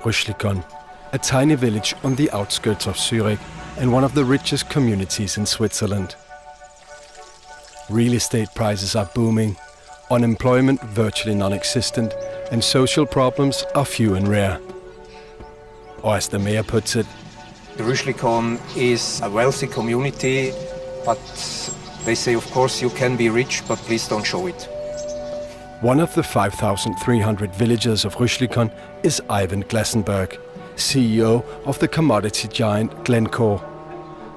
Rüschlikon, a tiny village on the outskirts of Zurich and one of the richest communities in Switzerland. Real estate prices are booming, unemployment virtually non-existent, and social problems are few and rare. Or as the mayor puts it, Rüschlikon is a wealthy community, but they say, of course, you can be rich, but please don't show it. One of the 5,300 villagers of Rüschlikon is Ivan Glasenberg, CEO of the commodity giant Glencore.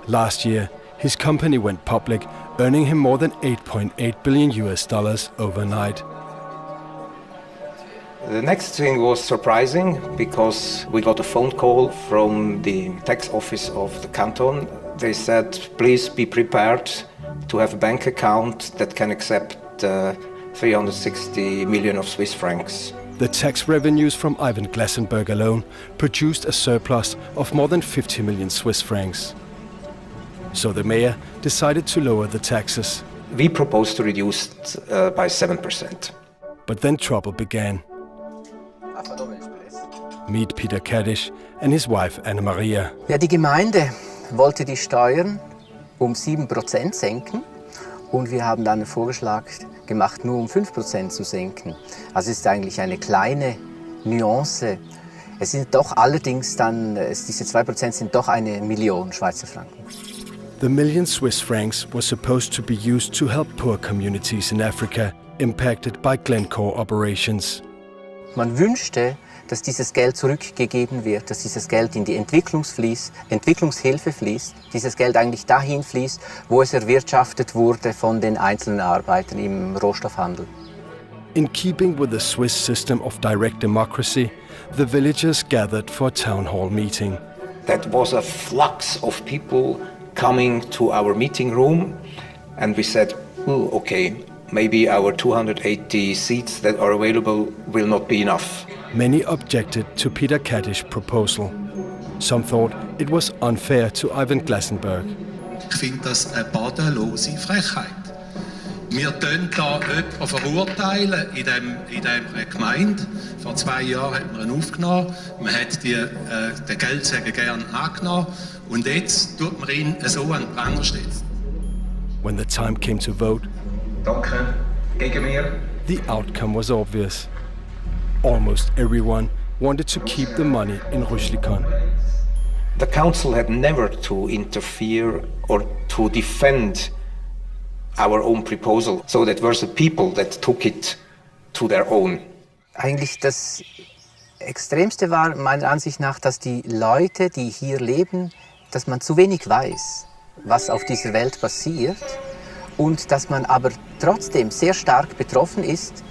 Last year, his company went public, earning him more than $8.8 billion overnight. The next thing was surprising because we got a phone call from the tax office of the canton. They said, please be prepared to have a bank account that can accept 360 million of Swiss francs. The tax revenues from Ivan Glasenberg alone produced a surplus of more than 50 million Swiss francs. So the mayor decided to lower the taxes. We proposed to reduce it by 7%. But then trouble began. Meet Peter Kaddish and his wife Anna-Maria. Ja, die Gemeinde wollte die Steuern 7% senken und wir haben dann einen Vorschlag gemacht, nur 5% zu senken. Also es ist eigentlich eine kleine Nuance. Es sind doch allerdings dann, diese 2% sind doch 1 Million Schweizer Franken. The million Swiss francs was supposed to be used to help poor communities in Africa impacted by Glencore operations. Man wünschte, dass dieses Geld zurückgegeben wird, dass dieses Geld in die Entwicklungshilfe fließt, dieses Geld eigentlich dahin fließt, wo es erwirtschaftet wurde von den einzelnen Arbeitern im Rohstoffhandel. In keeping with the Swiss system of direct democracy, the villagers gathered for a town hall meeting. That was a flux of people coming to our meeting room, and we said, oh, okay, maybe our 280 seats that are available will not be enough. Many objected to Peter Kaddish's proposal. Some thought it was unfair to Ivan Glasenberg. Ich finde das eine bodenlose Frechheit. Wir tun da jemanden verurteilen in dieser Gemeinde. Vor 2 Jahren hat man ihn aufgenommen. Man hat den Geldsäger gerne angenommen. Und jetzt tut man ihn so an den Pranger stellen. When the time came to vote, Danke, gegen mir. The outcome was obvious. Almost everyone wanted to keep the money in Rüschlikon. The council had never to interfere or to defend our own proposal. So that were the people that took it to their own. Eigentlich das Extremste war meiner Ansicht nach, dass die Leute, die hier leben, dass man zu wenig weiß, was auf dieser Welt passiert und dass man aber trotzdem sehr stark betroffen ist.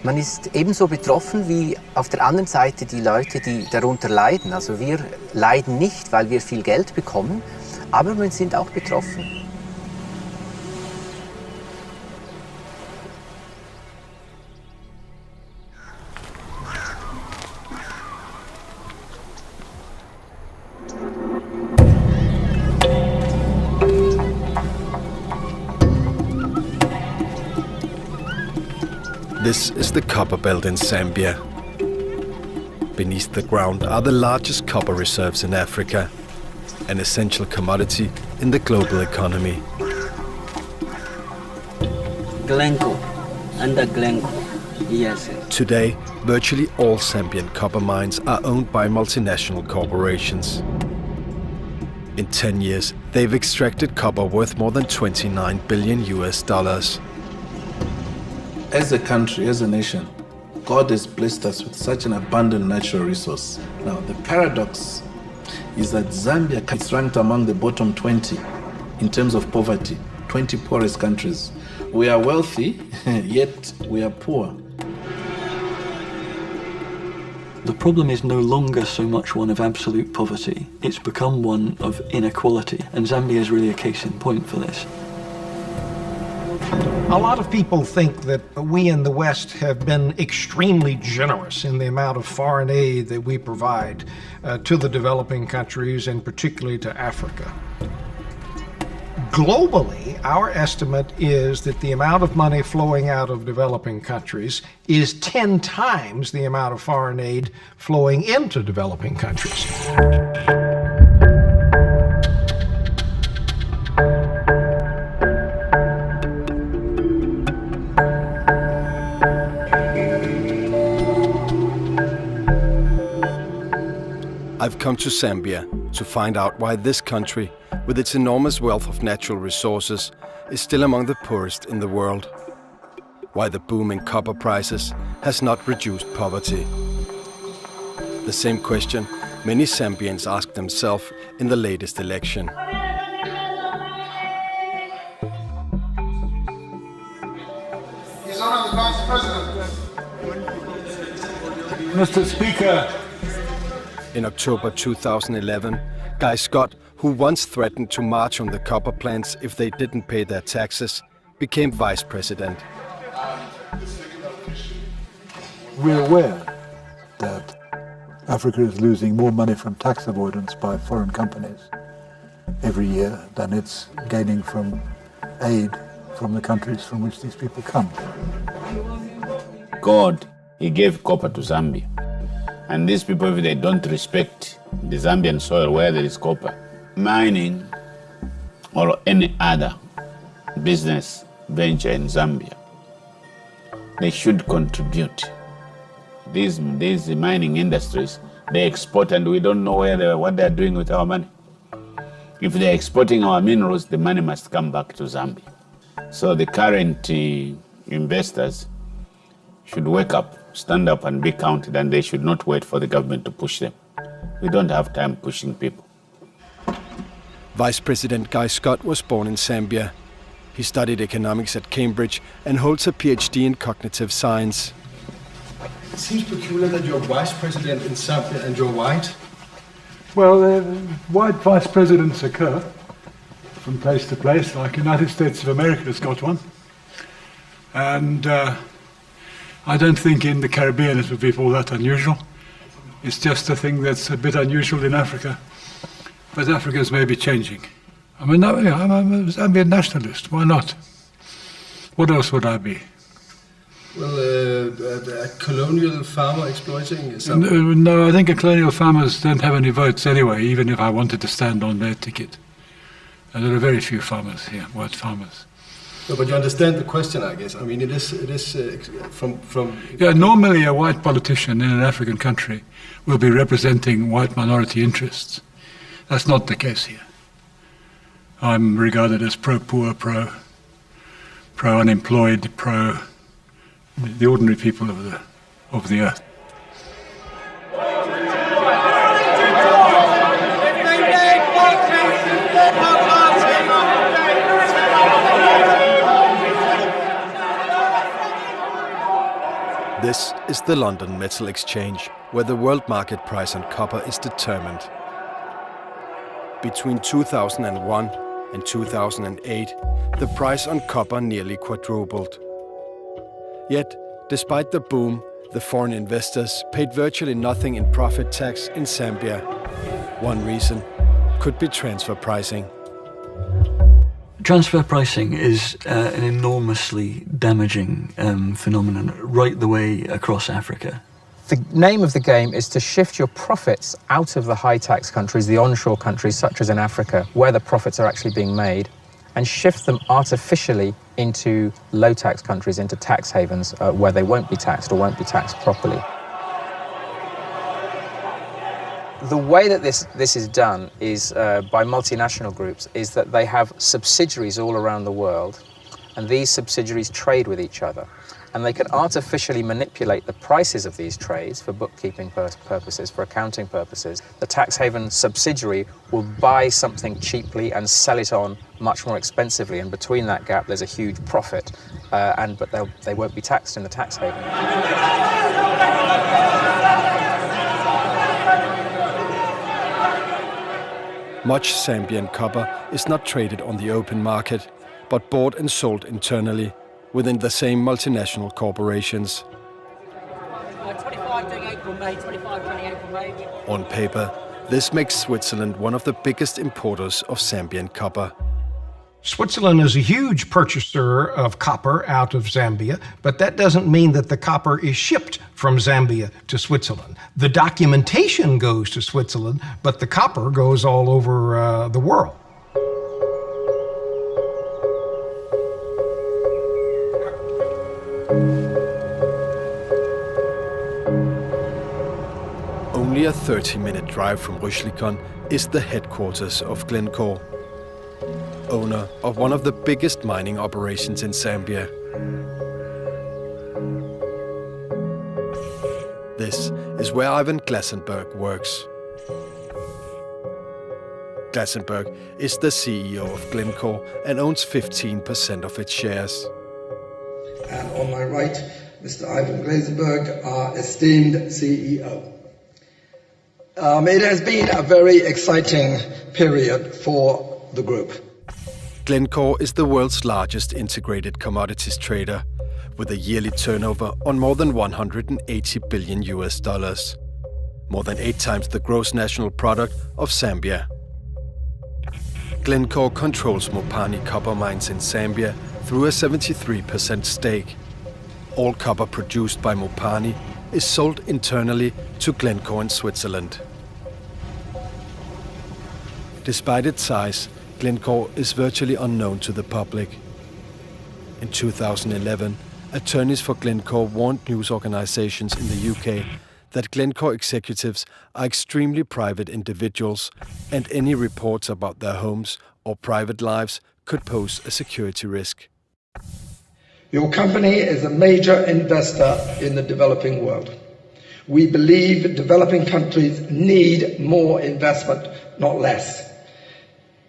Man ist ebenso betroffen wie auf der anderen Seite die Leute, die darunter leiden. Also wir leiden nicht, weil wir viel Geld bekommen, aber wir sind auch betroffen. This is the copper belt in Zambia. Beneath the ground are the largest copper reserves in Africa, an essential commodity in the global economy. Glencore, under Glencore, yes. Today, virtually all Zambian copper mines are owned by multinational corporations. In 10 years, they've extracted copper worth more than $29 billion. As a country, as a nation, God has blessed us with such an abundant natural resource. Now, the paradox is that Zambia is ranked among the bottom 20 in terms of poverty, 20 poorest countries. We are wealthy, yet we are poor. The problem is no longer so much one of absolute poverty. It's become one of inequality, and Zambia is really a case in point for this. A lot of people think that we in the West have been extremely generous in the amount of foreign aid that we provide to the developing countries and particularly to Africa. Globally, our estimate is that the amount of money flowing out of developing countries is 10 times the amount of foreign aid flowing into developing countries. I've come to Zambia to find out why this country, with its enormous wealth of natural resources, is still among the poorest in the world. Why the boom in copper prices has not reduced poverty. The same question many Zambians ask themselves in the latest election. His Honor the Vice President. Mr. Speaker. In October 2011, Guy Scott, who once threatened to march on the copper plants if they didn't pay their taxes, became vice president. We're aware that Africa is losing more money from tax avoidance by foreign companies every year than it's gaining from aid from the countries from which these people come. God, he gave copper to Zambia. And these people, if they don't respect the Zambian soil where there is copper, mining or any other business venture in Zambia, they should contribute. These mining industries, they export and we don't know what they're doing with our money. If they're exporting our minerals, the money must come back to Zambia. So the current investors should wake up, stand up and be counted, and they should not wait for the government to push them. We don't have time pushing people. Vice President Guy Scott was born in Zambia. He studied economics at Cambridge and holds a PhD in cognitive science. It seems peculiar that you're vice president in Zambia and you're white. Well, white vice presidents occur from place to place, like the United States of America has got one. And I don't think in the Caribbean it would be all that unusual. It's just a thing that's a bit unusual in Africa. But Africa's maybe changing. I'm a Zambian nationalist, why not? What else would I be? Well, a colonial farmer exploiting Zambia? No, I think colonial farmers don't have any votes anyway, even if I wanted to stand on their ticket. And there are very few farmers here, white farmers. No, but you understand the question, I guess. I mean, it is from. Yeah, normally a white politician in an African country will be representing white minority interests. That's not the case here. I'm regarded as pro-poor, pro-unemployed, the ordinary people of the earth. This is the London Metal Exchange, where the world market price on copper is determined. Between 2001 and 2008, the price on copper nearly quadrupled. Yet, despite the boom, the foreign investors paid virtually nothing in profit tax in Zambia. One reason could be transfer pricing. Transfer pricing is an enormously damaging phenomenon right the way across Africa. The name of the game is to shift your profits out of the high-tax countries, the onshore countries, such as in Africa, where the profits are actually being made, and shift them artificially into low-tax countries, into tax havens, where they won't be taxed or won't be taxed properly. The way that this is done is by multinational groups, is that they have subsidiaries all around the world, and these subsidiaries trade with each other. And they can artificially manipulate the prices of these trades for bookkeeping purposes, for accounting purposes. The tax haven subsidiary will buy something cheaply and sell it on much more expensively, and between that gap there's a huge profit, but they won't be taxed in the tax haven. Much Zambian copper is not traded on the open market, but bought and sold internally within the same multinational corporations. 25 doing April, May, 25 running April, May. On paper, this makes Switzerland one of the biggest importers of Zambian copper. Switzerland is a huge purchaser of copper out of Zambia, but that doesn't mean that the copper is shipped from Zambia to Switzerland. The documentation goes to Switzerland, but the copper goes all over the world. Only a 30-minute drive from Rüschlikon is the headquarters of Glencore, owner of one of the biggest mining operations in Zambia. This is where Ivan Glasenberg works. Glasenberg is the CEO of Glencore and owns 15% of its shares. And on my right, Mr. Ivan Glasenberg, our esteemed CEO. It has been a very exciting period for the group. Glencore is the world's largest integrated commodities trader, with a yearly turnover on more than 180 billion US dollars, more than 8 times the gross national product of Zambia. Glencore controls Mopani copper mines in Zambia through a 73% stake. All copper produced by Mopani is sold internally to Glencore in Switzerland. Despite its size, Glencore is virtually unknown to the public. In 2011, attorneys for Glencore warned news organisations in the UK that Glencore executives are extremely private individuals, and any reports about their homes or private lives could pose a security risk. Your company is a major investor in the developing world. We believe developing countries need more investment, not less.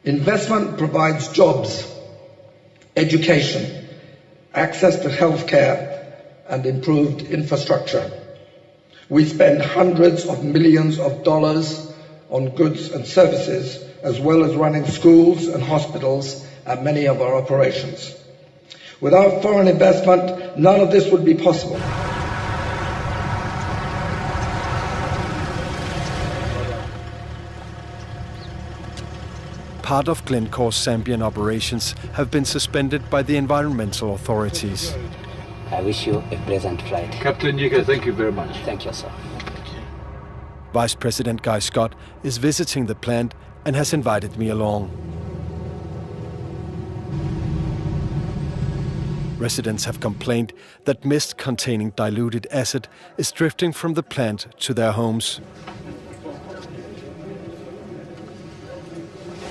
Investment provides jobs, education, access to healthcare, and improved infrastructure. We spend hundreds of millions of dollars on goods and services, as well as running schools and hospitals at many of our operations. Without foreign investment, none of this would be possible. Part of Glencore's Zambian operations have been suspended by the environmental authorities. I wish you a pleasant flight. Captain Nyika, thank you very much. Thank you, sir. Vice President Guy Scott is visiting the plant and has invited me along. Residents have complained that mist containing diluted acid is drifting from the plant to their homes.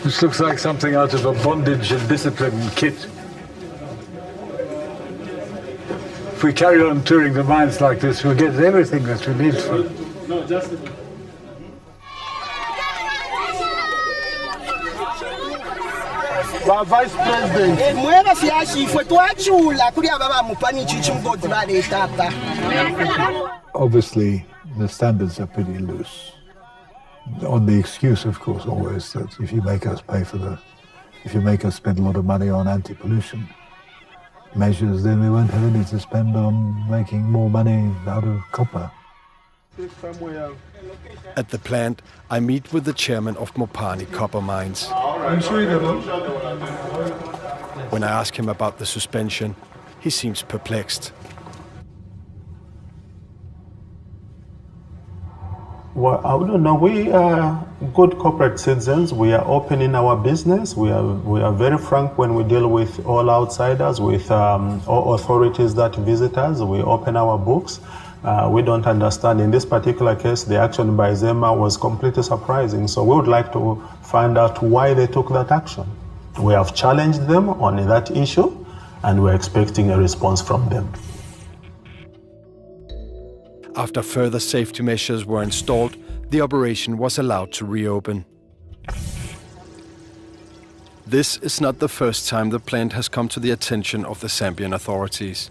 This looks like something out of a bondage and discipline kit. If we carry on touring the mines like this, we'll get everything that we need for it. No, just Vice President. Obviously, the standards are pretty loose. On the excuse, of course, always that if you make us spend a lot of money on anti-pollution measures, then we won't have any to spend on making more money out of copper. At the plant, I meet with the chairman of Mopani Copper Mines. When I ask him about the suspension, he seems perplexed. Well, I don't know. We are good corporate citizens. We are open in our business. We are very frank when we deal with all outsiders, with all authorities that visit us. We open our books. We don't understand. In this particular case, the action by Zema was completely surprising. So we would like to find out why they took that action. We have challenged them on that issue, and we're expecting a response from them. After further safety measures were installed, the operation was allowed to reopen. This is not the first time the plant has come to the attention of the Zambian authorities.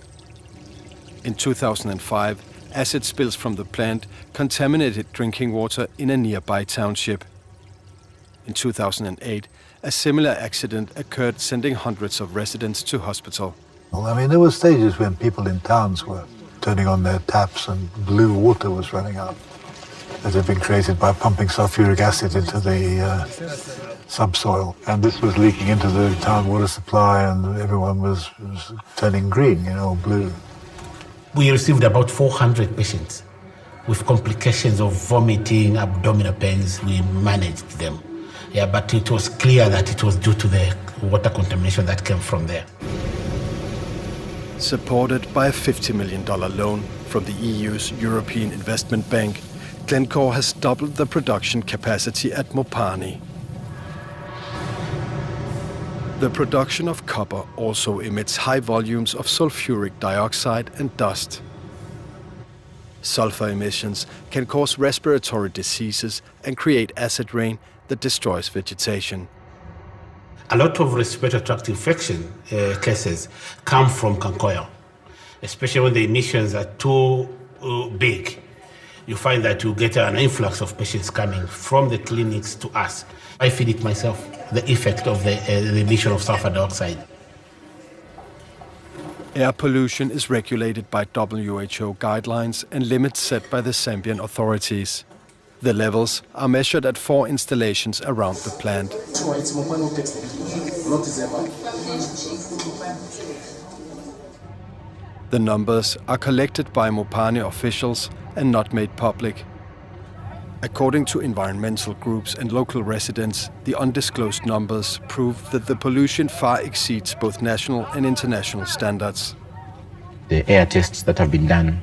In 2005, acid spills from the plant contaminated drinking water in a nearby township. In 2008, a similar accident occurred, sending hundreds of residents to hospital. Well, I mean, there were stages when people in towns were turning on their taps and blue water was running out. that had been created by pumping sulfuric acid into the subsoil. And this was leaking into the town water supply, and everyone was turning green, blue. We received about 400 patients with complications of vomiting, abdominal pains. We managed them. Yeah, but it was clear that it was due to the water contamination that came from there. Supported by a $50 million loan from the EU's European Investment Bank, Glencore has doubled the production capacity at Mopani. The production of copper also emits high volumes of sulfuric dioxide and dust. Sulfur emissions can cause respiratory diseases and create acid rain that destroys vegetation. A lot of respiratory tract infection cases come from conch oil, especially when the emissions are too big. You find that you get an influx of patients coming from the clinics to us. I feel it myself, the effect of the emission of sulfur dioxide. Air pollution is regulated by WHO guidelines and limits set by the Zambian authorities. The levels are measured at 4 installations around the plant. The numbers are collected by Mopani officials and not made public. According to environmental groups and local residents, the undisclosed numbers prove that the pollution far exceeds both national and international standards. The air tests that have been done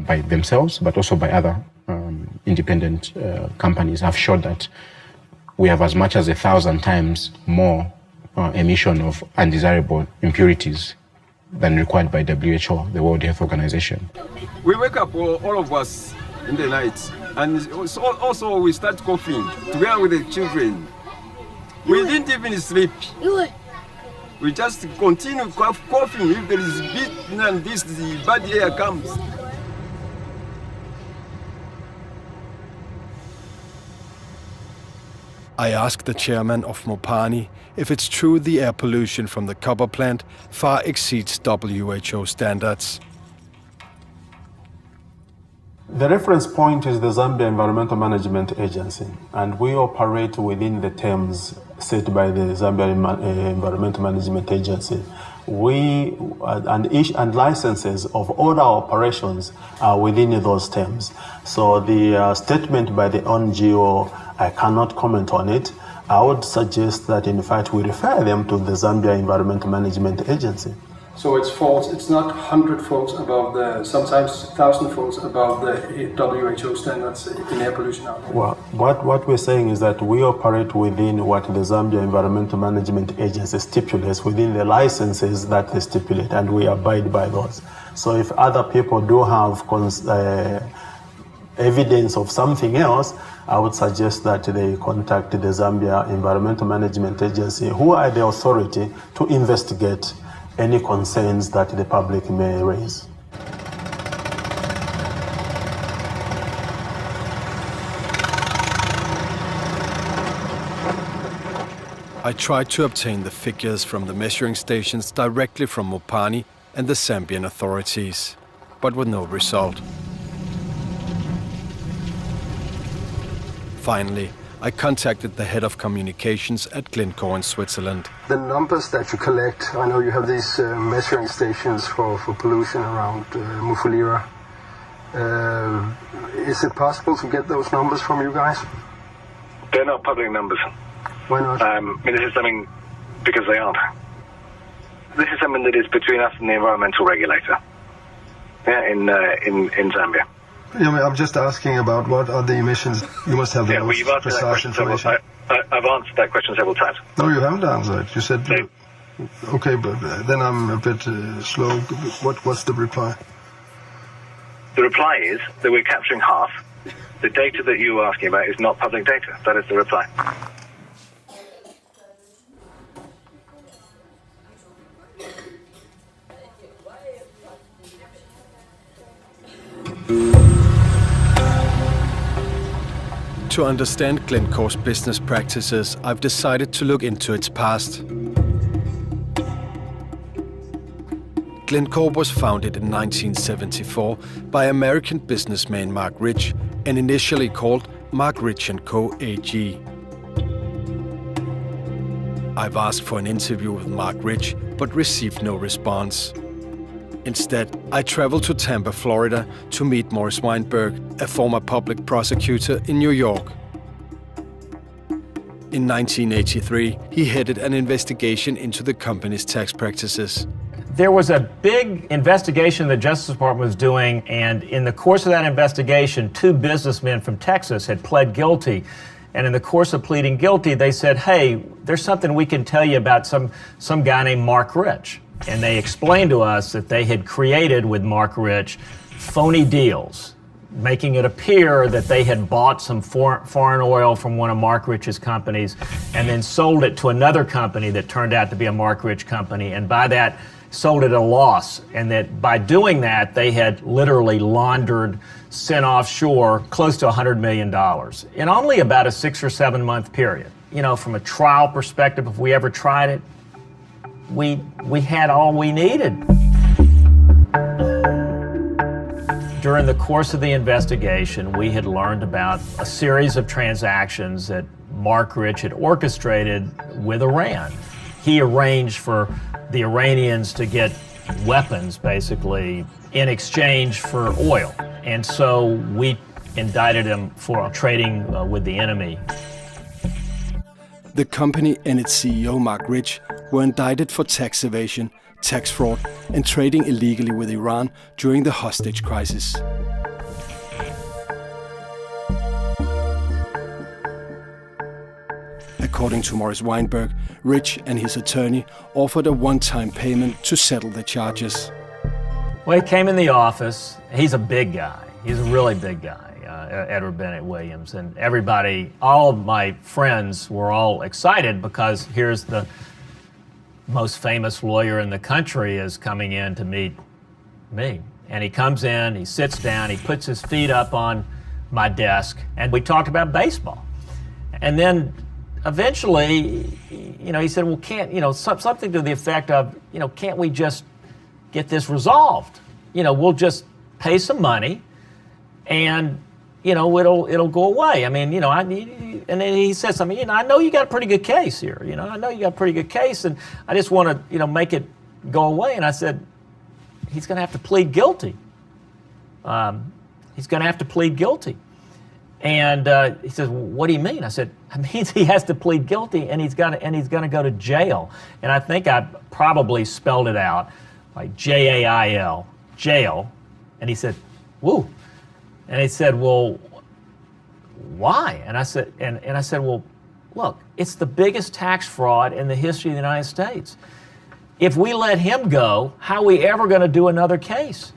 by themselves, but also by other independent companies, have showed that we have as much as 1,000 times more emission of undesirable impurities than required by WHO, the World Health Organization. We wake up, all of us, in the night, and also we start coughing together with the children. We didn't even sleep. We just continue coughing. If there is bit and this, the bad air comes. I asked the chairman of Mopani if it's true the air pollution from the copper plant far exceeds WHO standards. The reference point is the Zambia Environmental Management Agency, and we operate within the terms set by the Zambia Environmental Management Agency. And licenses of all our operations are within those terms. So the statement by the NGO, I cannot comment on it. I would suggest that in fact we refer them to the Zambia Environmental Management Agency. So it's false, it's not 100 folds above sometimes 1,000 folds above the WHO standards in air pollution out there. Well, what we're saying is that we operate within what the Zambia Environmental Management Agency stipulates, within the licenses that they stipulate, and we abide by those. So if other people do have evidence of something else, I would suggest that they contact the Zambia Environmental Management Agency, who are the authority to investigate any concerns that the public may raise. I tried to obtain the figures from the measuring stations directly from Mopani and the Zambian authorities, but with no result. Finally, I contacted the head of communications at Glencore in Switzerland. The numbers that you collect, I know you have these measuring stations for pollution around Mufulira. Is it possible to get those numbers from you guys? They're not public numbers. Why not? This is something, because they aren't. This is something that is between us and the environmental regulator in Zambia. I'm just asking about what are the emissions. You must have the most precise information. I've answered that question several times. No, you haven't answered it. You said, okay, but then I'm a bit slow. What's the reply? The reply is that we're capturing half. The data that you were asking about is not public data. That is the reply. To understand Glencore's business practices, I've decided to look into its past. Glencore was founded in 1974 by American businessman Mark Rich and initially called Mark Rich & Co. AG. I've asked for an interview with Mark Rich, but received no response. Instead, I traveled to Tampa, Florida to meet Morris Weinberg, a former public prosecutor in New York. In 1983, he headed an investigation into the company's tax practices. There was a big investigation the Justice Department was doing, and in the course of that investigation, 2 businessmen from Texas had pled guilty. And in the course of pleading guilty, they said, hey, there's something we can tell you about some guy named Mark Rich. And they explained to us that they had created with Mark Rich phony deals, making it appear that they had bought some foreign oil from one of Mark Rich's companies and then sold it to another company that turned out to be a Mark Rich company, and by that sold it at a loss, and that by doing that they had literally laundered, sent offshore close to $100 million in only about a 6 or 7 month period. You know, from a trial perspective, if we ever tried it, we had all we needed. During the course of the investigation, we had learned about a series of transactions that Mark Rich had orchestrated with Iran. He arranged for the Iranians to get weapons, basically, in exchange for oil. And so we indicted him for trading with the enemy. The company and its CEO, Mark Rich, were indicted for tax evasion, tax fraud, and trading illegally with Iran during the hostage crisis. According to Morris Weinberg, Rich and his attorney offered a one-time payment to settle the charges. Well, he came in the office. He's a big guy. He's a really big guy, Edward Bennett Williams. And everybody, all of my friends were all excited because here's the most famous lawyer in the country is coming in to meet me. And he comes in, he sits down, he puts his feet up on my desk, and we talked about baseball. And then eventually, you know, he said, well, can't, you know, something to the effect of, you know, can't we just get this resolved? You know, we'll just pay some money and, you know, it'll go away. I mean, you know, and then he said something, you know, I know you got a pretty good case here. You know, I know you got a pretty good case, and I just want to, you know, make it go away. And I said, he's going to have to plead guilty. He's going to have to plead guilty. And he says, well, what do you mean? I said, it means he has to plead guilty, and he's going to go to jail. And I think I probably spelled it out like Jail, jail. And he said, woo. And he said, well, why? And I said, and I said, well, look, it's the biggest tax fraud in the history of the United States. If we let him go, how are we ever going to do another case?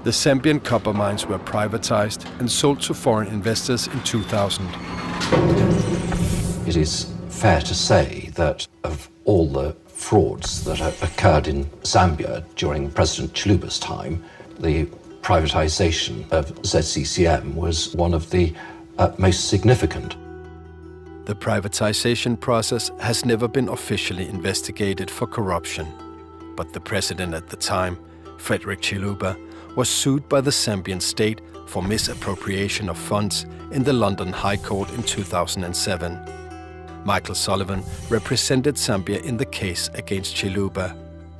The Zambian copper mines were privatized and sold to foreign investors in 2000. It is fair to say that of all the frauds that occurred in Zambia during President Chiluba's time, the privatization of ZCCM was one of the most significant. The privatization process has never been officially investigated for corruption, but the president at the time, Frederick Chiluba, was sued by the Zambian state for misappropriation of funds in the London High Court in 2007. Michael Sullivan represented Zambia in the case against Chiluba.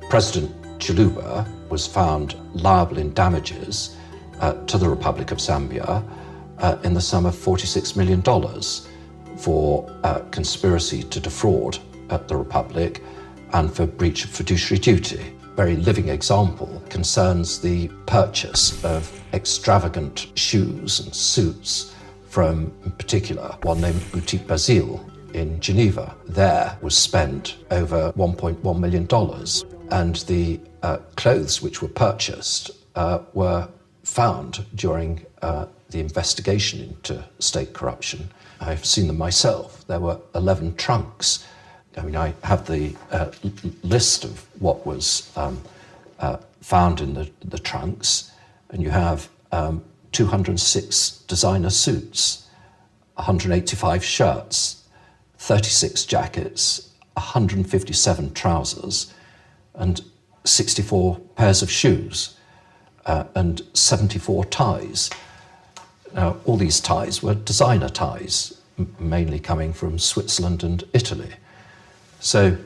President Chiluba was found liable in damages to the Republic of Zambia in the sum of $46 million for conspiracy to defraud the Republic and for breach of fiduciary duty. Very living example concerns the purchase of extravagant shoes and suits from, in particular, one named Boutique Basile in Geneva. There was spent over $1.1 million, and the clothes which were purchased were found during the investigation into state corruption. I've seen them myself. There were 11 trunks. I mean, I have the list of what was found in the trunks, and you have 206 designer suits, 185 shirts, 36 jackets, 157 trousers, and 64 pairs of shoes, and 74 ties. Now, all these ties were designer ties, mainly coming from Switzerland and Italy. So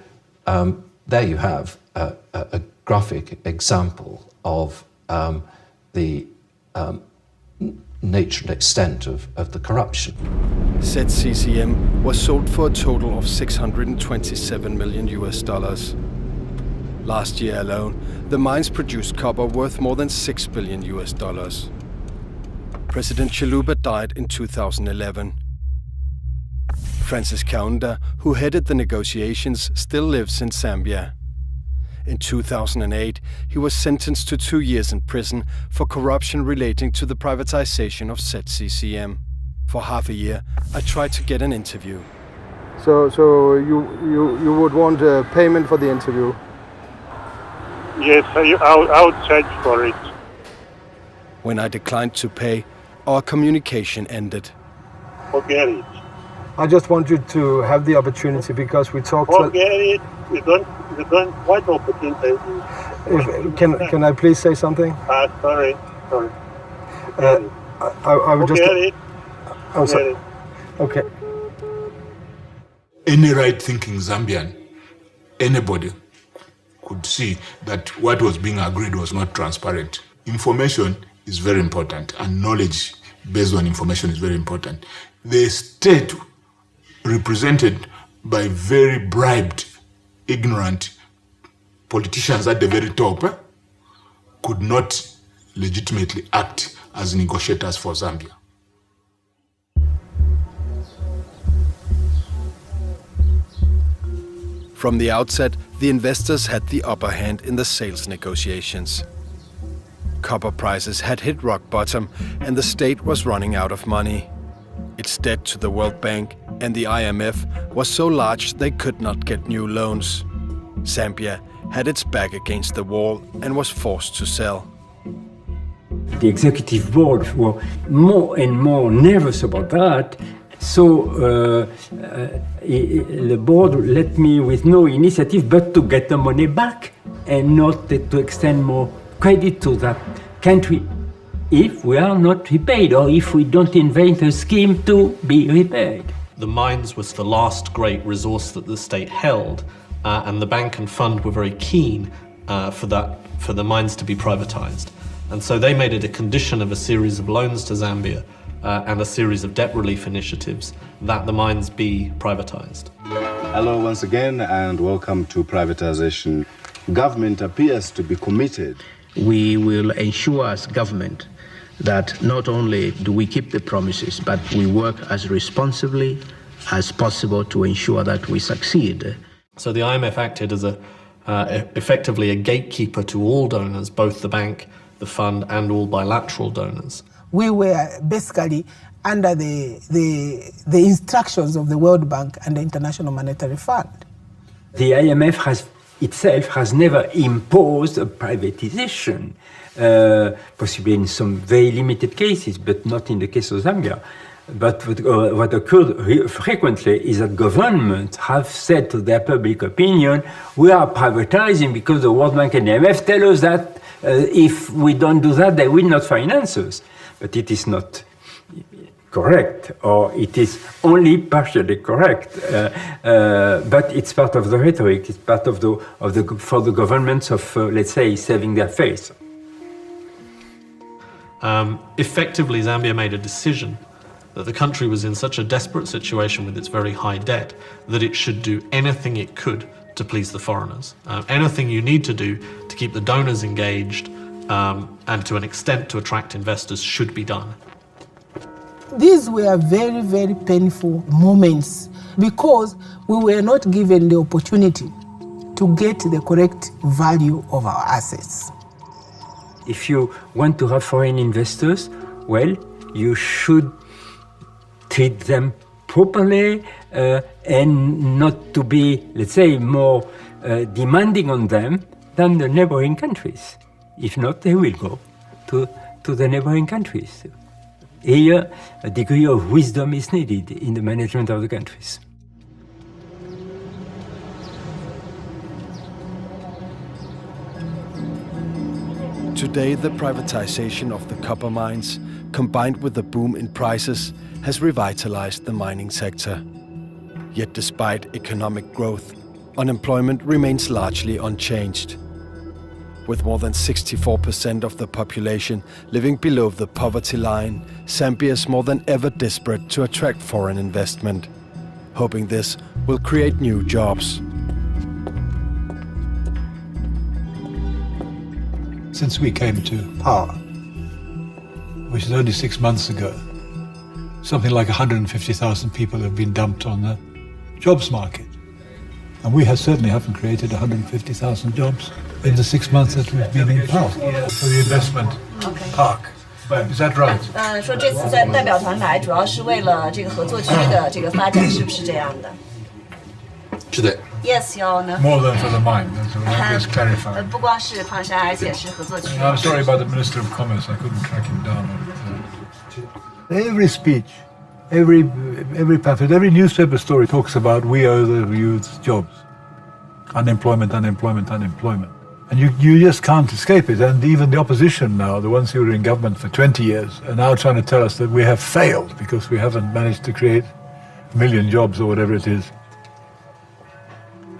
there you have a graphic example of the nature and extent of the corruption. ZCCM was sold for a total of $627 million. Last year alone, the mines produced copper worth more than $6 billion. President Chiluba died in 2011. Francis Kaunda, who headed the negotiations, still lives in Zambia. In 2008, he was sentenced to 2 years in prison for corruption relating to the privatization of ZCCM. For half a year, I tried to get an interview. So you would want a payment for the interview? Yes, I would charge for it. When I declined to pay, our communication ended. Forget it. I just want you to have the opportunity because we talked. Forget it. You don't. What opportunity? Can I please say something? Sorry. I would just. Forget it. I'm sorry. Okay. Any right-thinking Zambian, anybody, could see that what was being agreed was not transparent. Information is very important, and knowledge based on information is very important. The state, represented by very bribed, ignorant politicians at the very top, could not legitimately act as negotiators for Zambia. From the outset, the investors had the upper hand in the sales negotiations. Copper prices had hit rock bottom and the state was running out of money. Its debt to the World Bank and the IMF was so large they could not get new loans. Zambia had its back against the wall and was forced to sell. The executive board were more and more nervous about that. So the board let me with no initiative but to get the money back and not to extend more credit to that country if we are not repaid or if we don't invent a scheme to be repaid. The mines was the last great resource that the state held, and the bank and fund were very keen for the mines to be privatized. And so they made it a condition of a series of loans to Zambia and a series of debt relief initiatives that the mines be privatized. Hello once again and welcome to privatization. Government appears to be committed. We will ensure as government that not only do we keep the promises, but we work as responsibly as possible to ensure that we succeed. So the IMF acted as effectively a gatekeeper to all donors, both the bank, the fund, and all bilateral donors. We were basically under the instructions of the World Bank and the International Monetary Fund. The IMF itself has never imposed a privatization, possibly in some very limited cases, but not in the case of Zambia. But what occurred frequently is that governments have said to their public opinion, we are privatizing because the World Bank and the IMF tell us that if we don't do that, they will not finance us. But it is not correct, or it is only partially correct. But it's part of the rhetoric. It's part of for the governments of, let's say, saving their face. Effectively, Zambia made a decision that the country was in such a desperate situation with its very high debt that it should do anything it could to please the foreigners. Anything you need to do to keep the donors engaged and to an extent to attract investors should be done. These were very, very painful moments because we were not given the opportunity to get the correct value of our assets. If you want to have foreign investors, well, you should treat them properly and not to be, let's say, more demanding on them than the neighboring countries. If not, they will go to the neighboring countries. Here, a degree of wisdom is needed in the management of the countries. Today, the privatization of the copper mines, combined with the boom in prices, has revitalized the mining sector. Yet despite economic growth, unemployment remains largely unchanged. With more than 64% of the population living below the poverty line, Zambia is more than ever desperate to attract foreign investment, hoping this will create new jobs. Since we came to power, which is only 6 months ago, something like 150,000 people have been dumped on the jobs market. And we certainly haven't created 150,000 jobs in the 6 months that we've been in power. For the investment park. Is that right? 说这次在代表团来，主要是为了这个合作区的这个发展，是不是这样的？是的。Yes, Your Honor. More than for the mine. That's what I just clarified. 不光是矿山，而且是合作区。 I'm sorry about the Minister of Commerce. I couldn't track him down. Every speech, every pamphlet, every newspaper story talks about we owe the youth jobs. Unemployment, unemployment, unemployment. And you just can't escape it. And even the opposition now, the ones who were in government for 20 years, are now trying to tell us that we have failed because we haven't managed to create 1 million jobs or whatever it is.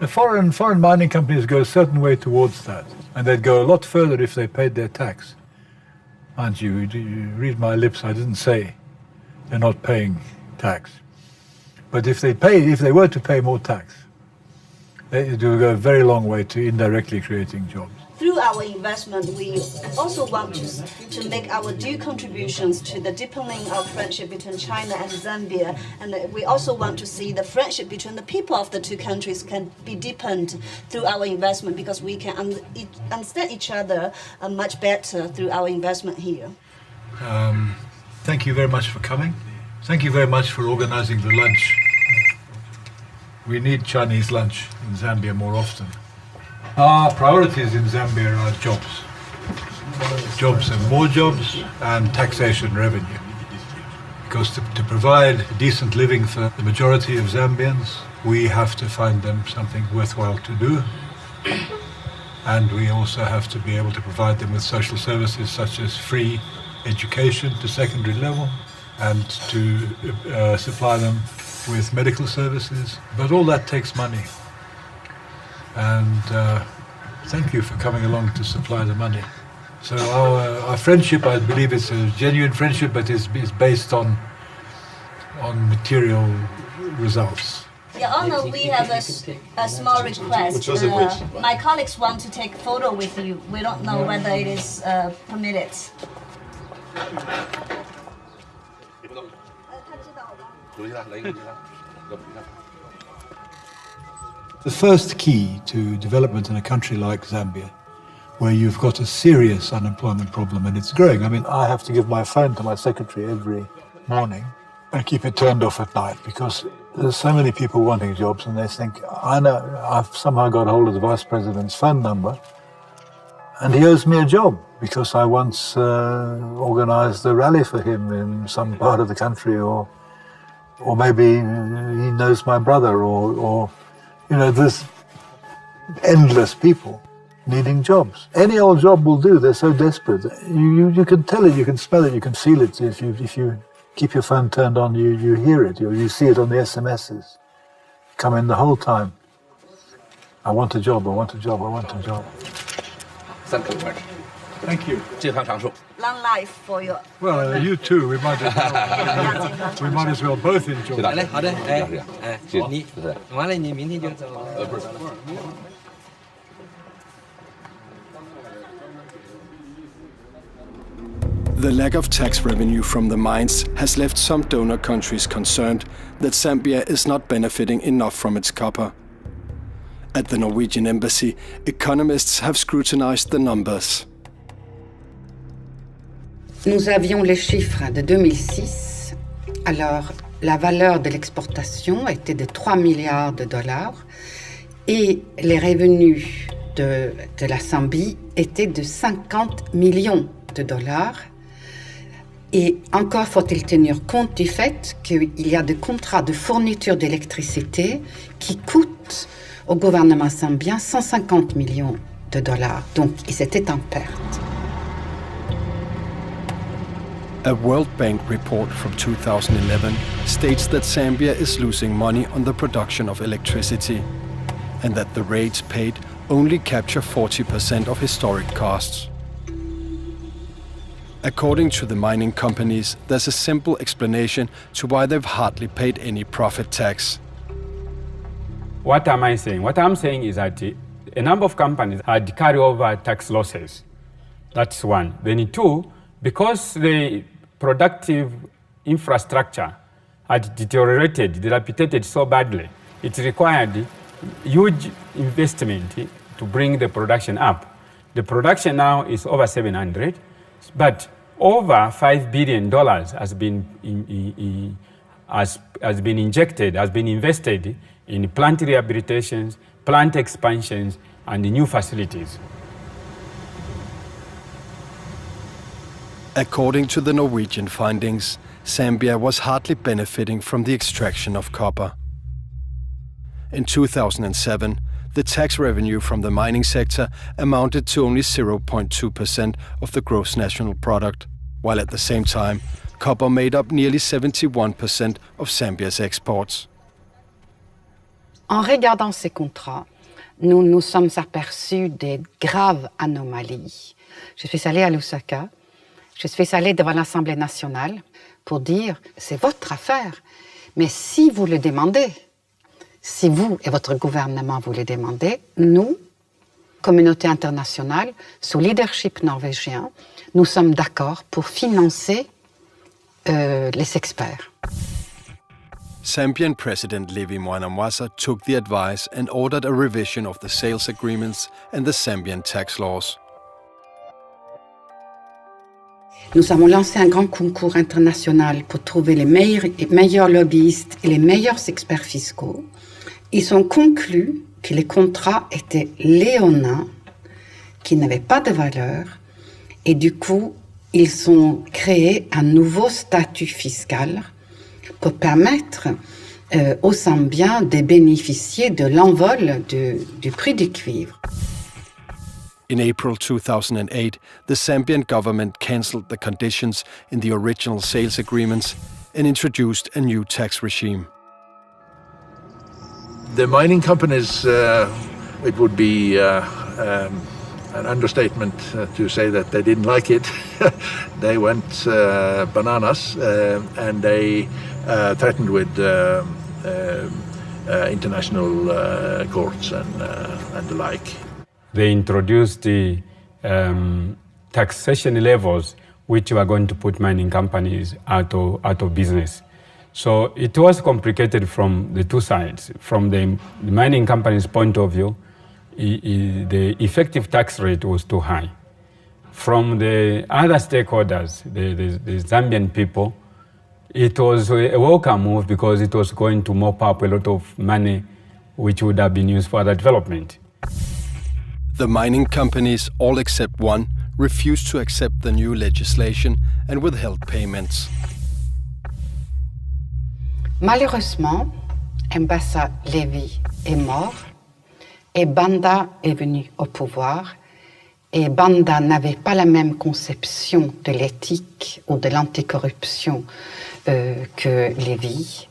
The foreign mining companies go a certain way towards that. And they'd go a lot further if they paid their tax. Aren't you? You read my lips, I didn't say they're not paying tax. But if they were to pay more tax, it will go a very long way to indirectly creating jobs. Through our investment, we also want to make our due contributions to the deepening of friendship between China and Zambia. And we also want to see the friendship between the people of the two countries can be deepened through our investment, because we can understand each other much better through our investment here. Thank you very much for coming. Thank you very much for organizing the lunch. We need Chinese lunch in Zambia more often. Our priorities in Zambia are jobs. Jobs and more jobs, and taxation revenue. Because to provide decent living for the majority of Zambians, we have to find them something worthwhile to do. And we also have to be able to provide them with social services such as free education to secondary level, and to supply them with medical services. But all that takes money. And thank you for coming along to supply the money. So our friendship, I believe, is a genuine friendship, but is based on material results. Your Honor, we have a small request. My colleagues want to take a photo with you. We don't know whether it is permitted. The first key to development in a country like Zambia, where you've got a serious unemployment problem and it's growing. I mean, I have to give my phone to my secretary every morning and keep it turned off at night, because there's so many people wanting jobs, and they think, I know, I've somehow got hold of the vice president's phone number and he owes me a job because I once organized a rally for him in some part of the country, or maybe he knows my brother, or you know, there's endless people needing jobs. Any old job will do. They're so desperate. You can tell it, you can smell it, you can feel it. If you keep your phone turned on, you hear it, you see it on the SMSs. Come in the whole time. I want a job, I want a job, I want a job. Thank you. Long life for you. Well, you too. We might as well both enjoy it. The lack of tax revenue from the mines has left some donor countries concerned that Zambia is not benefiting enough from its copper. At the Norwegian embassy, economists have scrutinized the numbers. Nous avions les chiffres de 2006. Alors, la valeur de l'exportation était de 3 milliards de dollars et les revenus de la Zambie étaient de 50 millions de dollars. Et encore faut-il tenir compte du fait qu'il y a des contrats de fourniture d'électricité qui coûtent au gouvernement zambien 150 millions de dollars. Donc, ils étaient en perte. A World Bank report from 2011 states that Zambia is losing money on the production of electricity, and that the rates paid only capture 40% of historic costs. According to the mining companies, there's a simple explanation to why they've hardly paid any profit tax. What am I saying? What I'm saying is that a number of companies had carryover tax losses. That's one. Then two, because the productive infrastructure had deteriorated, dilapidated so badly, it required huge investment to bring the production up. The production now is over 700, but over $5 billion has been invested in plant rehabilitations, plant expansions, and new facilities. According to the Norwegian findings, Zambia was hardly benefiting from the extraction of copper. In 2007, the tax revenue from the mining sector amounted to only 0.2% of the gross national product, while at the same time, copper made up nearly 71% of Zambia's exports. En regardant ces contrats, nous nous sommes aperçus des graves anomalies. Je suis allée à Lusaka. Je suis allée devant l'Assemblée nationale pour dire « c'est votre affaire, mais si vous le demandez, si vous et votre gouvernement vous le demandez, nous, communauté internationale, sous leadership norvégien, nous sommes d'accord pour financer les experts. » Zambian President Levi Mwanawasa took the advice and ordered a revision of the sales agreements and the Zambian tax laws. Nous avons lancé un grand concours international pour trouver les meilleurs lobbyistes et les meilleurs experts fiscaux. Ils ont conclu que les contrats étaient léonins, qui n'avaient pas de valeur, et du coup, ils ont créé un nouveau statut fiscal pour permettre aux Zambiens de bénéficier de l'envol du prix du cuivre. In April 2008, the Zambian government cancelled the conditions in the original sales agreements and introduced a new tax regime. The mining companies, it would be an understatement to say that they didn't like it. They went bananas and they threatened with international courts and the like. They introduced the taxation levels which were going to put mining companies out of business. So it was complicated from the two sides. From the mining company's point of view, the effective tax rate was too high. From the other stakeholders, the Zambian people, it was a welcome move because it was going to mop up a lot of money which would have been used for other development. The mining companies, all except one, refused to accept the new legislation and withheld payments. Malheureusement, Mbassa Levi est mort et Banda est venu au pouvoir. Et Banda n'avait pas la même conception de l'éthique ou de l'anticorruption que Levi.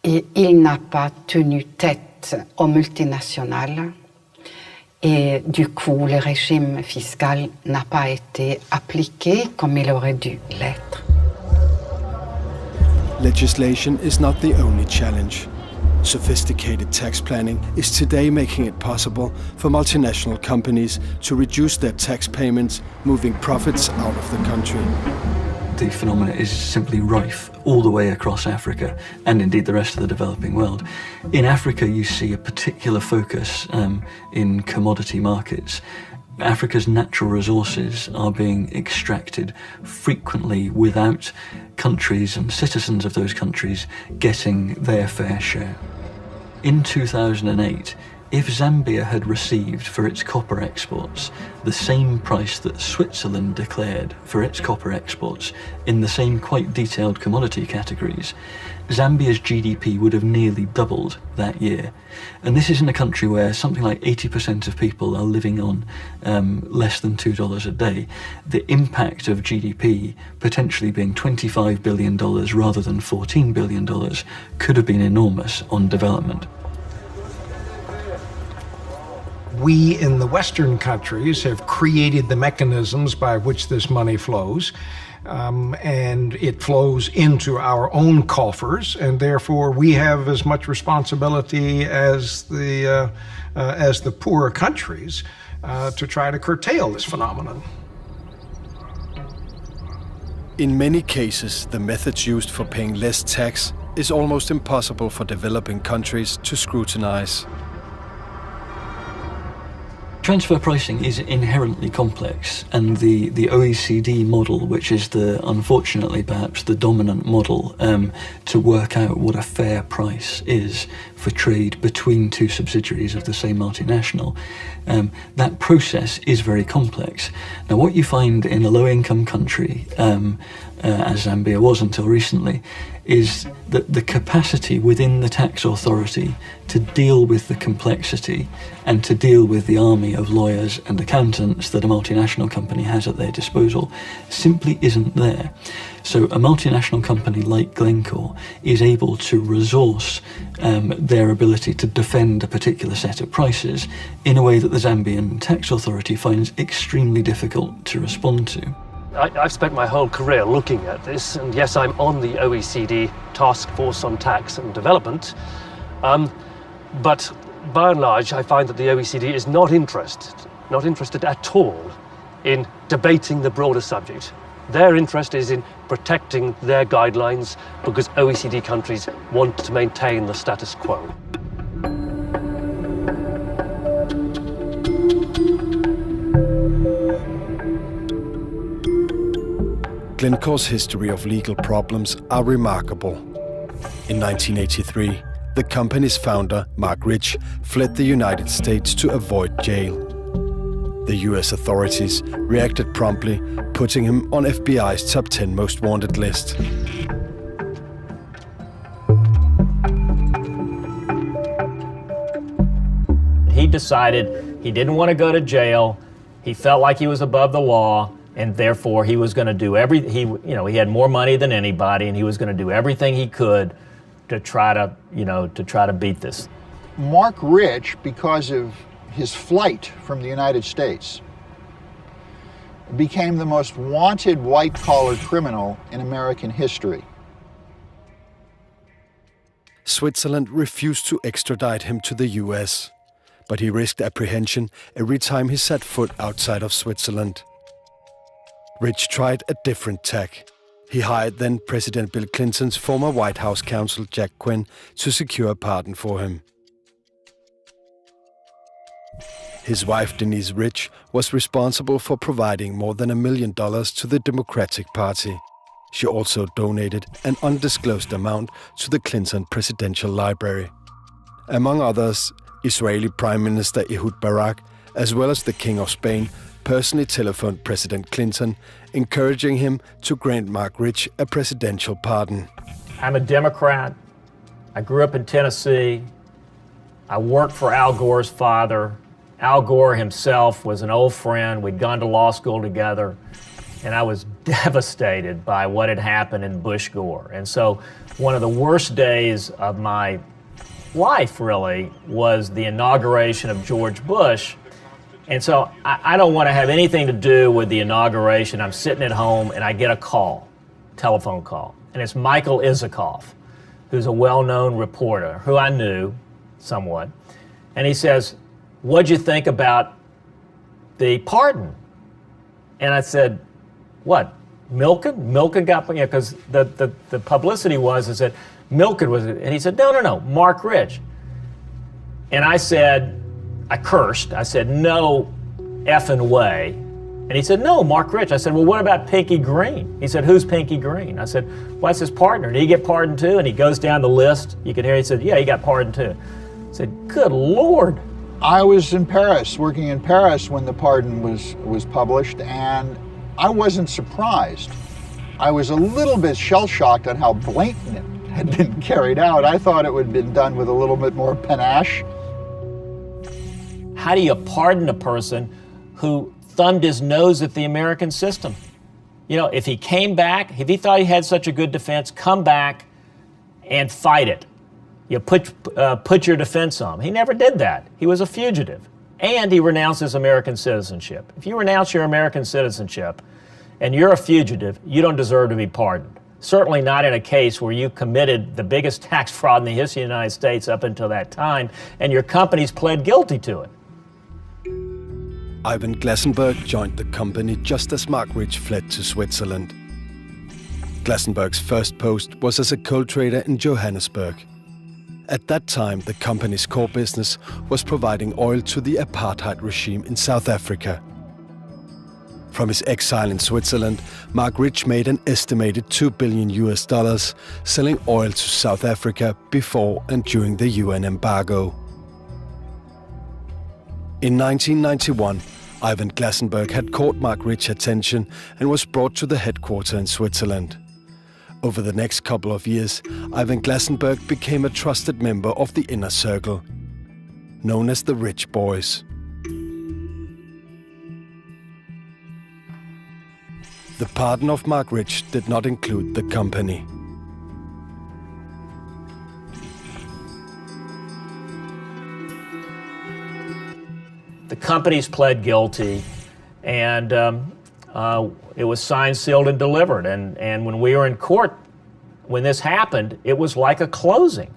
Et il n'a pas tenu tête aux multinationales. Et du coup, le régime fiscal n'a pas été appliqué comme il aurait dû l'être. Legislation is not the only challenge. Sophisticated tax planning is today making it possible for multinational companies to reduce their tax payments, moving profits out of the country. The phenomenon is simply rife all the way across Africa and indeed the rest of the developing world. In Africa, you see a particular focus in commodity markets. Africa's natural resources are being extracted frequently without countries and citizens of those countries getting their fair share. In 2008, if Zambia had received for its copper exports the same price that Switzerland declared for its copper exports in the same quite detailed commodity categories, Zambia's GDP would have nearly doubled that year. And this is in a country where something like 80% of people are living on less than $2 a day. The impact of GDP potentially being $25 billion rather than $14 billion could have been enormous on development. We in the Western countries have created the mechanisms by which this money flows. And it flows into our own coffers, and therefore we have as much responsibility as the poorer countries to try to curtail this phenomenon. In many cases, the methods used for paying less tax is almost impossible for developing countries to scrutinize. Transfer pricing is inherently complex, and the OECD model, which is unfortunately perhaps the dominant model to work out what a fair price is for trade between two subsidiaries of the same multinational, that process is very complex. Now, what you find in a low-income country, as Zambia was until recently, is that the capacity within the tax authority to deal with the complexity and to deal with the army of lawyers and accountants that a multinational company has at their disposal simply isn't there. So a multinational company like Glencore is able to resource their ability to defend a particular set of prices in a way that the Zambian tax authority finds extremely difficult to respond to. I've spent my whole career looking at this, and yes, I'm on the OECD Task Force on Tax and Development, but by and large I find that the OECD is not interested at all in debating the broader subject. Their interest is in protecting their guidelines because OECD countries want to maintain the status quo. Glencore's history of legal problems are remarkable. In 1983, the company's founder, Marc Rich, fled the United States to avoid jail. The US authorities reacted promptly, putting him on FBI's top 10 most wanted list. He decided he didn't want to go to jail. He felt like he was above the law, and therefore he was going to do he had more money than anybody, and he was going to do everything he could to try to beat this. Marc Rich, because of his flight from the United States, became the most wanted white-collar criminal in American history. Switzerland refused to extradite him to the US, but he risked apprehension every time he set foot outside of Switzerland. Rich tried a different tack. He hired then President Bill Clinton's former White House counsel Jack Quinn to secure a pardon for him. His wife Denise Rich was responsible for providing more than $1 million to the Democratic Party. She also donated an undisclosed amount to the Clinton Presidential Library. Among others, Israeli Prime Minister Ehud Barak, as well as the King of Spain, personally telephoned President Clinton, encouraging him to grant Marc Rich a presidential pardon. I'm a Democrat. I grew up in Tennessee. I worked for Al Gore's father. Al Gore himself was an old friend. We'd gone to law school together, and I was devastated by what had happened in Bush Gore. And so one of the worst days of my life, really, was the inauguration of George Bush. And so I don't want to have anything to do with the inauguration. I'm sitting at home and I get a call, telephone call, and it's Michael Isikoff, who's a well-known reporter who I knew somewhat. And he says, "What'd you think about the pardon?" And I said, "What, Milken? Milken got, because the publicity is that Milken was," and he said, no, Marc Rich. And I said, I cursed. I said, "No effing way." And he said, "No, Marc Rich." I said, "Well, what about Pinky Green?" He said, "Who's Pinky Green?" I said, "Well, that's his partner. Did he get pardoned too?" And he goes down the list. You can hear he said, "Yeah, he got pardoned too." I said, "Good Lord." I was in Paris, working in Paris when the pardon was published, and I wasn't surprised. I was a little bit shell-shocked on how blatant it had been carried out. I thought it would have been done with a little bit more panache. How do you pardon a person who thumbed his nose at the American system? You know, if he came back, if he thought he had such a good defense, come back and fight it. You put your defense on him. He never did that. He was a fugitive. And he renounced his American citizenship. If you renounce your American citizenship and you're a fugitive, you don't deserve to be pardoned. Certainly not in a case where you committed the biggest tax fraud in the history of the United States up until that time, and your companies pled guilty to it. Ivan Glasenberg joined the company just as Mark Rich fled to Switzerland. Glasenberg's first post was as a coal trader in Johannesburg. At that time, the company's core business was providing oil to the apartheid regime in South Africa. From his exile in Switzerland, Mark Rich made an estimated $2 billion selling oil to South Africa before and during the UN embargo. In 1991, Ivan Glasenberg had caught Mark Rich's attention and was brought to the headquarters in Switzerland. Over the next couple of years, Ivan Glasenberg became a trusted member of the inner circle, known as the Rich Boys. The pardon of Mark Rich did not include the company. The companies pled guilty, and it was signed, sealed, and delivered. And when we were in court, when this happened, it was like a closing,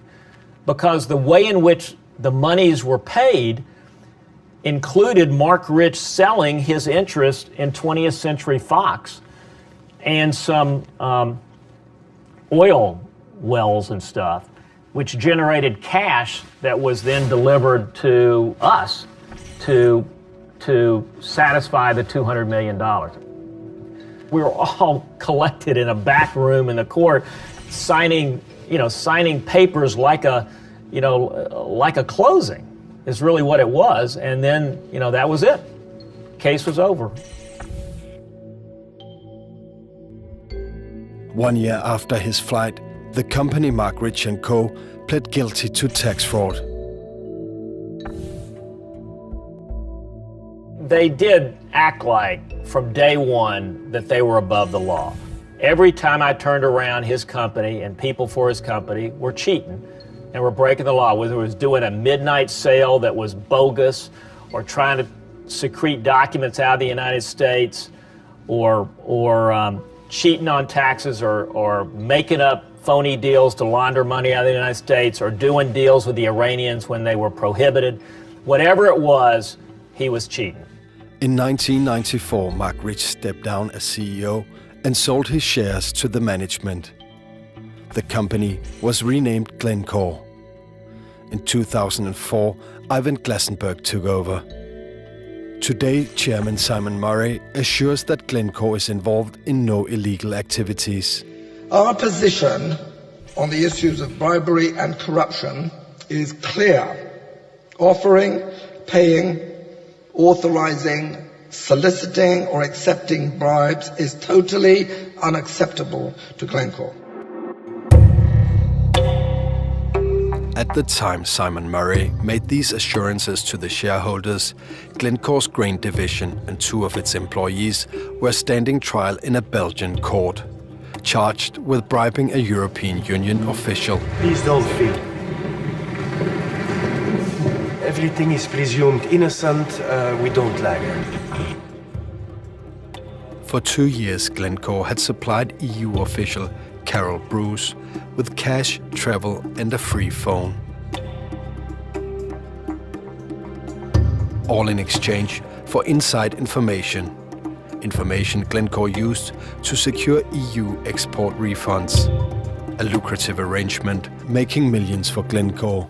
because the way in which the monies were paid included Mark Rich selling his interest in 20th Century Fox and some oil wells and stuff, which generated cash that was then delivered to us to satisfy the $200 million. We were all collected in a back room in the court, signing papers like a closing is really what it was. And then, that was it. Case was over. 1 year after his flight, the company Mark Rich & Co. pled guilty to tax fraud. They did act like, from day one, that they were above the law. Every time I turned around, his company and people for his company were cheating and were breaking the law, whether it was doing a midnight sale that was bogus, or trying to secrete documents out of the United States, or cheating on taxes, or making up phony deals to launder money out of the United States, or doing deals with the Iranians when they were prohibited. Whatever it was, he was cheating. In 1994, Mark Rich stepped down as CEO and sold his shares to the management. The company was renamed Glencore. In 2004, Ivan Glasenberg took over. Today, Chairman Simon Murray assures that Glencore is involved in no illegal activities. Our position on the issues of bribery and corruption is clear. Offering, paying, authorizing, soliciting or accepting bribes is totally unacceptable to Glencore. At the time Simon Murray made these assurances to the shareholders, Glencore's grain division and 2 of its employees were standing trial in a Belgian court, charged with bribing a European Union official. Please don't feel. Everything is presumed innocent. We don't lie. For 2 years, Glencore had supplied EU official Carol Bruce with cash, travel, and a free phone. All in exchange for inside information. Information Glencore used to secure EU export refunds. A lucrative arrangement, making millions for Glencore.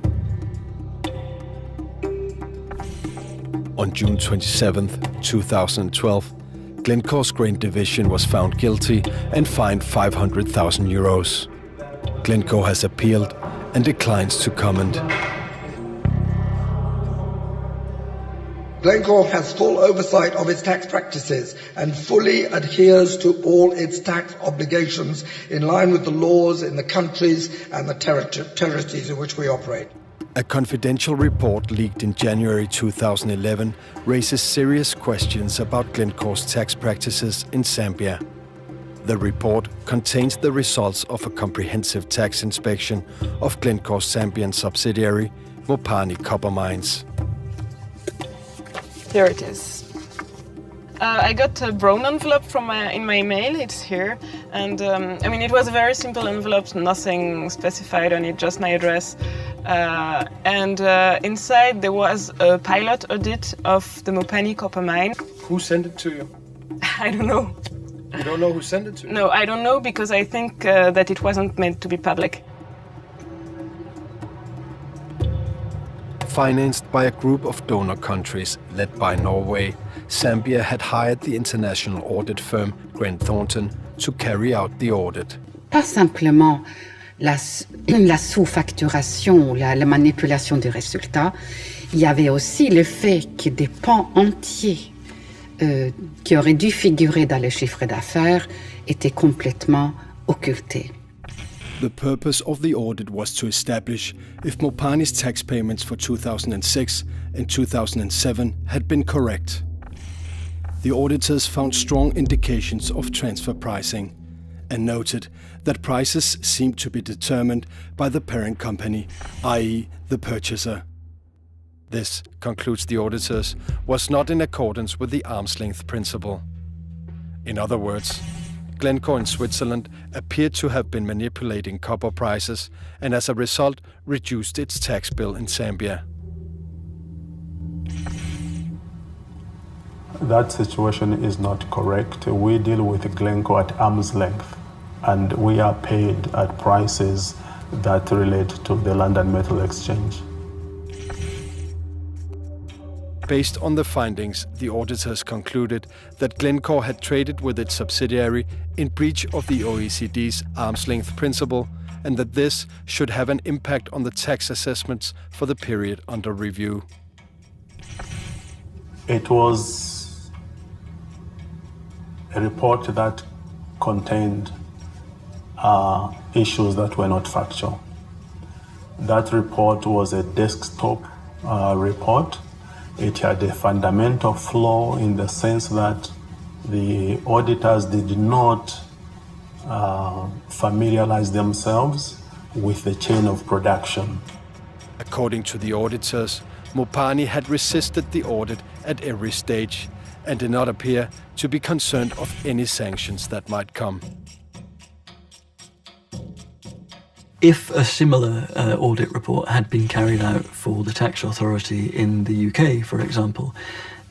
On June 27, 2012, Glencore's grain division was found guilty and fined 500,000 euros. Glencore has appealed and declines to comment. Glencore has full oversight of its tax practices and fully adheres to all its tax obligations in line with the laws in the countries and the territories in which we operate. A confidential report leaked in January 2011 raises serious questions about Glencore's tax practices in Zambia. The report contains the results of a comprehensive tax inspection of Glencore's Zambian subsidiary, Mopani Copper Mines. Here it is. I got a brown envelope in my email, it's here. And I mean, it was a very simple envelope, nothing specified on it, just my address. And inside there was a pilot audit of the Mopani copper mine. Who sent it to you? I don't know. You don't know who sent it to you? No, I don't know because I think that it wasn't meant to be public. Financed by a group of donor countries led by Norway, Zambia had hired the international audit firm Grant Thornton to carry out the audit. Pas simplement la sous-facturation ou la manipulation des résultats, il y avait aussi le fait que des pans entiers qui auraient dû figurer dans le chiffre d'affaires étaient complètement occultés. The purpose of the audit was to establish if Mopani's tax payments for 2006 and 2007 had been correct. The auditors found strong indications of transfer pricing and noted that prices seemed to be determined by the parent company, i.e. the purchaser. This, concludes the auditors, was not in accordance with the arm's length principle. In other words, Glencore in Switzerland appeared to have been manipulating copper prices and as a result reduced its tax bill in Zambia. That situation is not correct. We deal with Glencore at arm's length and we are paid at prices that relate to the London Metal Exchange. Based on the findings, the auditors concluded that Glencore had traded with its subsidiary in breach of the OECD's arm's length principle and that this should have an impact on the tax assessments for the period under review. It was a report that contained issues that were not factual. That report was a desktop report. It had a fundamental flaw in the sense that the auditors did not familiarize themselves with the chain of production. According to the auditors, Mopani had resisted the audit at every stage and did not appear to be concerned of any sanctions that might come. If a similar audit report had been carried out for the tax authority in the UK, for example,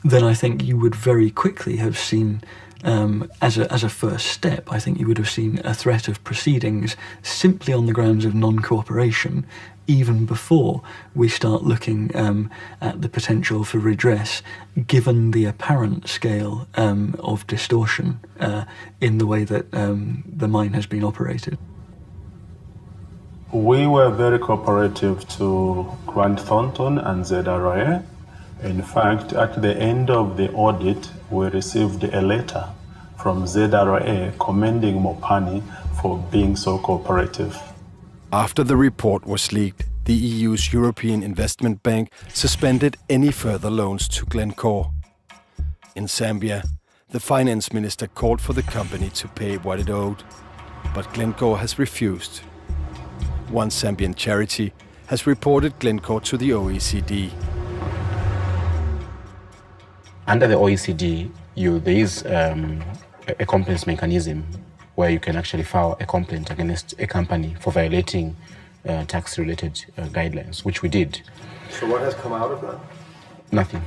then I think you would very quickly have seen, as a first step, I think you would have seen a threat of proceedings simply on the grounds of non-cooperation, even before we start looking at the potential for redress, given the apparent scale of distortion in the way that the mine has been operated. We were very cooperative to Grant Thornton and ZRA. In fact, at the end of the audit, we received a letter from ZRA commending Mopani for being so cooperative. After the report was leaked, the EU's European Investment Bank suspended any further loans to Glencore. In Zambia, the finance minister called for the company to pay what it owed, but Glencore has refused. One Zambian charity has reported Glencore to the OECD. Under the OECD, there is a complaints mechanism where you can actually file a complaint against a company for violating tax-related guidelines, which we did. So what has come out of that? Nothing,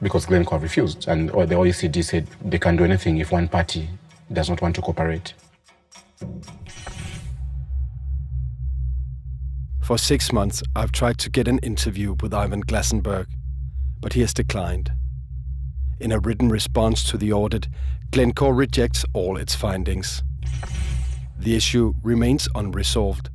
because Glencore refused, and the OECD said they can't do anything if one party does not want to cooperate. For 6 months, I've tried to get an interview with Ivan Glasenberg, but he has declined. In a written response to the audit, Glencore rejects all its findings. The issue remains unresolved.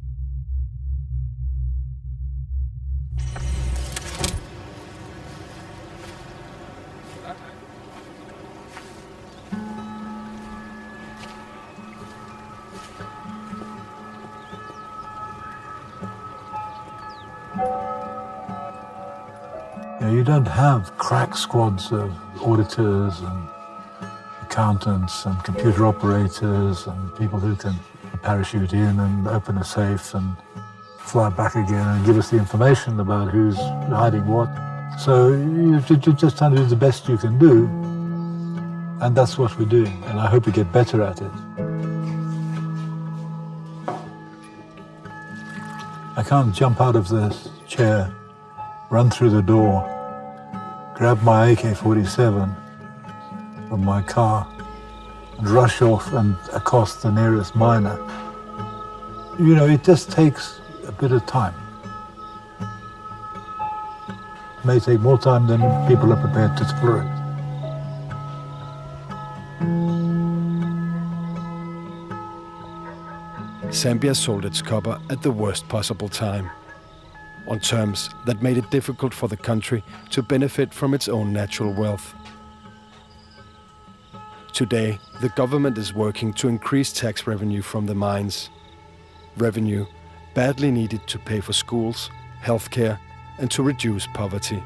You don't have crack squads of auditors and accountants and computer operators and people who can parachute in and open a safe and fly back again and give us the information about who's hiding what. So you're just trying to do the best you can do, and that's what we're doing, and I hope we get better at it. I can't jump out of the chair, run through the door, grab my AK-47 from my car and rush off and accost the nearest miner. It just takes a bit of time. It may take more time than people are prepared to tolerate. Zambia sold its copper at the worst possible time, on terms that made it difficult for the country to benefit from its own natural wealth. Today, the government is working to increase tax revenue from the mines. Revenue badly needed to pay for schools, healthcare, and to reduce poverty.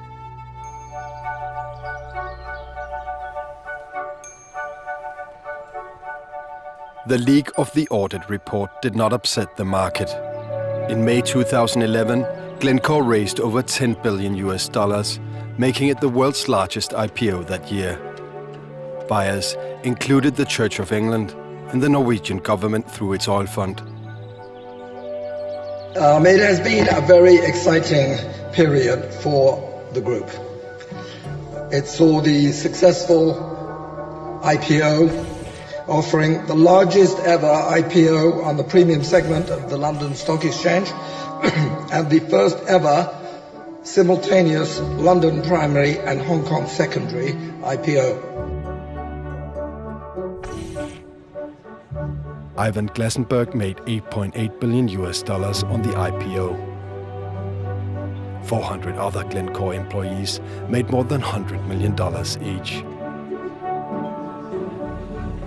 The leak of the audit report did not upset the market. In May 2011, Glencore raised over $10 billion, making it the world's largest IPO that year. Buyers included the Church of England and the Norwegian government through its oil fund. It has been a very exciting period for the group. It saw the successful IPO, offering the largest ever IPO on the premium segment of the London Stock Exchange and the first ever simultaneous London primary and Hong Kong secondary IPO. Ivan Glasenberg made $8.8 billion on the IPO. 400 other Glencore employees made more than $100 million each.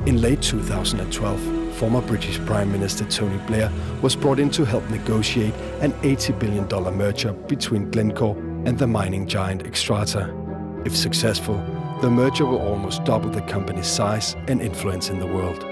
In late 2012, former British Prime Minister Tony Blair was brought in to help negotiate an $80 billion merger between Glencore and the mining giant Xstrata. If successful, the merger will almost double the company's size and influence in the world.